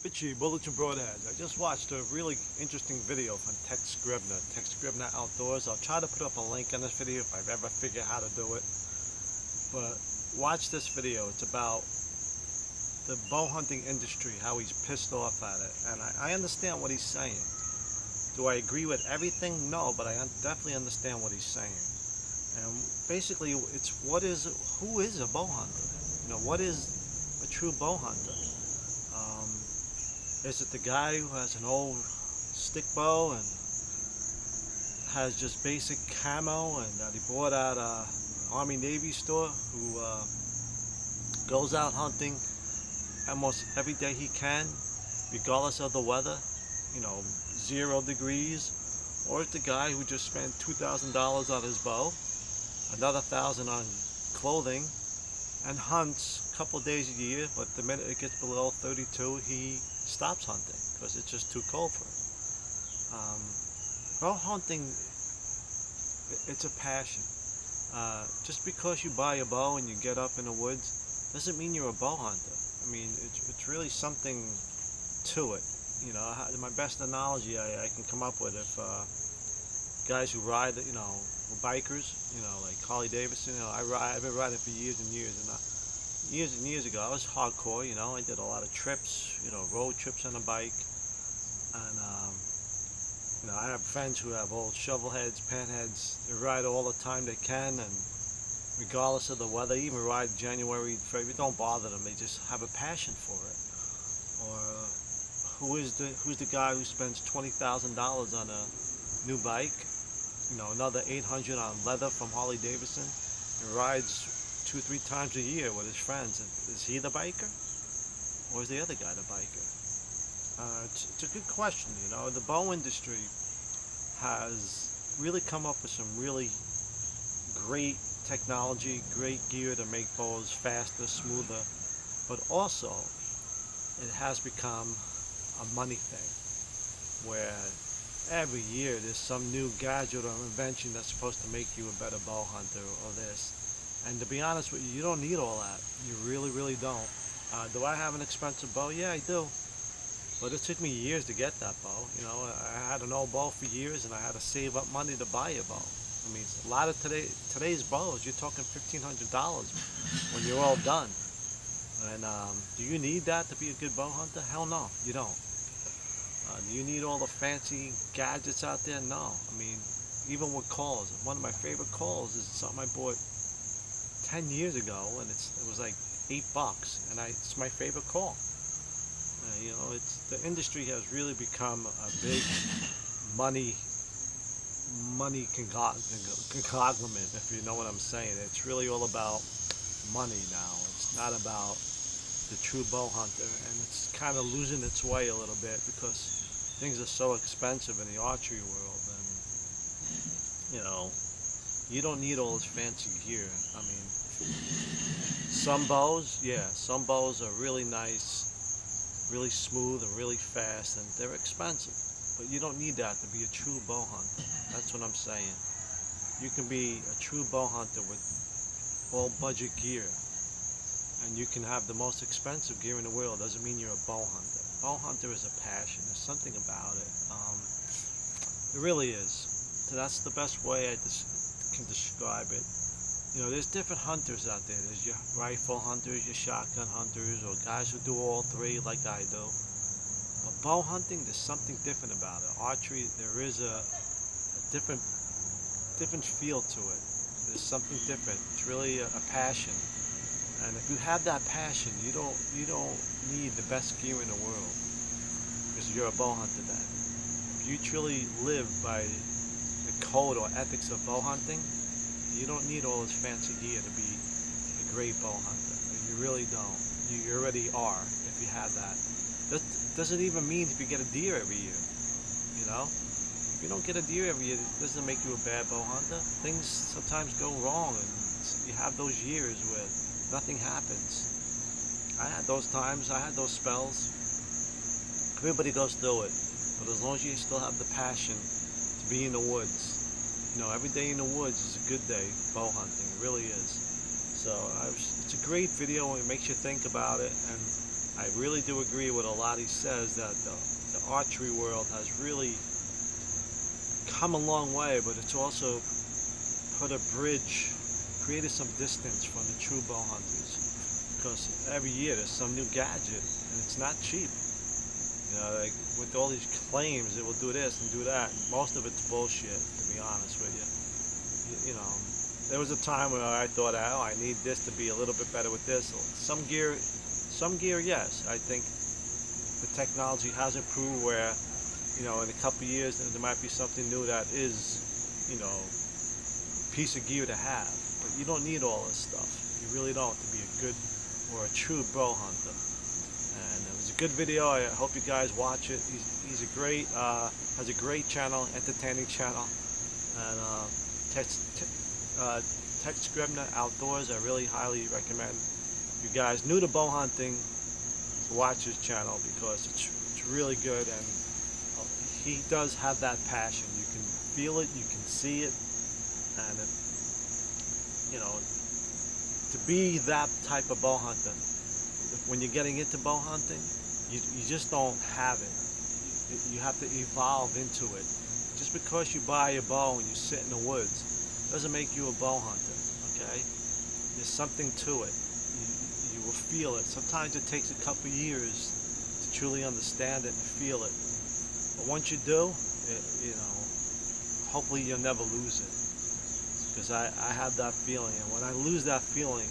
Bitchy Bullets and Broadheads. I just watched a really interesting video from Tex Grebner, Tex Grebner Outdoors. I'll try to put up a link on this video if I've ever figured how to do it. But watch this video. It's about the bow hunting industry, how he's pissed off at it. And I understand what he's saying. Do I agree with everything? No, but I definitely understand what he's saying. And basically, it's who is a bow hunter? You know, what is a true bow hunter? Is it the guy who has an old stick bow and has just basic camo and that he bought at a Army Navy store, who goes out hunting almost every day he can, regardless of the weather, you know, 0 degrees? Or is the guy who just spent $2,000 on his bow, another $1,000 on clothing, and hunts a couple days a year, but the minute it gets below 32, he stops hunting because it's just too cold for him. Bow hunting, it's a passion. Just because you buy a bow and you get up in the woods doesn't mean you're a bow hunter. I mean, it's really something to it. You know, my best analogy I can come up with, if guys who ride, you know, bikers, you know, like Harley Davidson, you know, I've been riding for years and years, and years ago I was hardcore. You know, I did a lot of trips, you know, road trips on a bike, and you know, I have friends who have old shovel heads, pan heads. They ride all the time they can, and regardless of the weather, even ride January, February, it don't bother them. They just have a passion for it. Or who's the guy who spends $20,000 on a new bike? You know, another $800 on leather from Harley Davidson, and rides 2-3 times a year with his friends. Is he the biker, or is the other guy the biker? It's a good question. You know, the bow industry has really come up with some really great technology, great gear to make bows faster, smoother, but also it has become a money thing, where every year there's some new gadget or invention that's supposed to make you a better bow hunter or this. And to be honest with you, you don't need all that. You really, really don't. Do I have an expensive bow? Yeah, I do. But it took me years to get that bow. You know, I had an old bow for years, and I had to save up money to buy a bow. I mean, a lot of today's bows, you're talking $1,500 when you're all done. And do you need that to be a good bow hunter? Hell no, you don't. Do you need all the fancy gadgets out there? No. I mean, even with calls. One of my favorite calls is something I bought 10 years ago, and it was like $8, and it's my favorite call. You know, the industry has really become a big money conglomerate, if you know what I'm saying. It's really all about money now. It's not about the true bow hunter, and it's kind of losing its way a little bit because things are so expensive in the archery world. And you know, you don't need all this fancy gear. I mean, some bows, yeah, some bows are really nice, really smooth, and really fast, and they're expensive, but you don't need that to be a true bow hunter. That's what I'm saying. You can be a true bow hunter with all budget gear, and you can have the most expensive gear in the world. Doesn't mean you're a bow hunter. Bow hunter is a passion. There's something about it. It really is. So that's the best way I can describe it. You know, there's different hunters out there. There's your rifle hunters, your shotgun hunters, or guys who do all three like I do. But bow hunting, there's something different about it. Archery, there is a different feel to it. There's something different. It's really a passion. And if you have that passion, you don't need the best gear in the world, because you're a bow hunter then. If you truly live by the code or ethics of bow hunting, you don't need all this fancy gear to be a great bow hunter. You really don't. You already are if you have that. That doesn't even mean if you get a deer every year. You know? If you don't get a deer every year, it doesn't make you a bad bow hunter. Things sometimes go wrong, and you have those years where nothing happens. I had those times, I had those spells. Everybody goes through it. But as long as you still have the passion to be in the woods, you know, every day in the woods is a good day bow hunting. It really is. So it's a great video, and it makes you think about it. And I really do agree with a lot he says, that the archery world has really come a long way, but it's also put a bridge, created some distance from the true bow hunters, because every year there's some new gadget and it's not cheap. You know, like with all these claims, it will do this and do that, and most of it's bullshit, to be honest with you. You know, there was a time where I thought, oh, I need this to be a little bit better with this. Some gear, yes. I think the technology has improved where, you know, in a couple of years there might be something new that is, you know, a piece of gear to have. But you don't need all this stuff. You really don't, to be a good or a true bow hunter. And it was a good video. I hope you guys watch it. He's a great, has a great channel, entertaining channel. And Tex Grebner Outdoors, I really highly recommend you guys new to bow hunting to watch his channel, because it's really good, and he does have that passion. You can feel it, you can see it, and it, you know, to be that type of bow hunter, when you're getting into bow hunting, you just don't have it. You have to evolve into it. Just because you buy a bow and you sit in the woods doesn't make you a bow hunter, okay? There's something to it. You will feel it. Sometimes it takes a couple years to truly understand it and feel it. But once you do, you know, hopefully you'll never lose it. Because I have that feeling, and when I lose that feeling,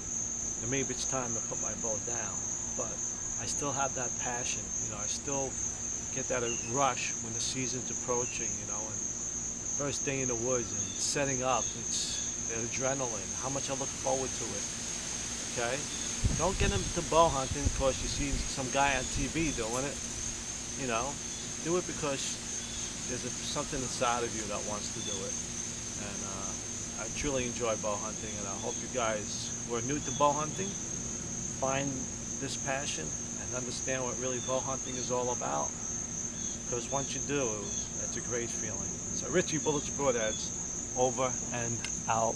then maybe it's time to put my bow down. But I still have that passion, you know, I still get that rush when the season's approaching, you know, and the first day in the woods and setting up, it's the adrenaline, how much I look forward to it, okay? Don't get into bow hunting because you see some guy on TV doing it, you know, do it because there's something inside of you that wants to do it. And I truly enjoy bow hunting, and I hope you guys who are new to bow hunting find this passion and understand what really bow hunting is all about. Because once you do, it's a great feeling. So Richie Bullets Broadheads, over and out.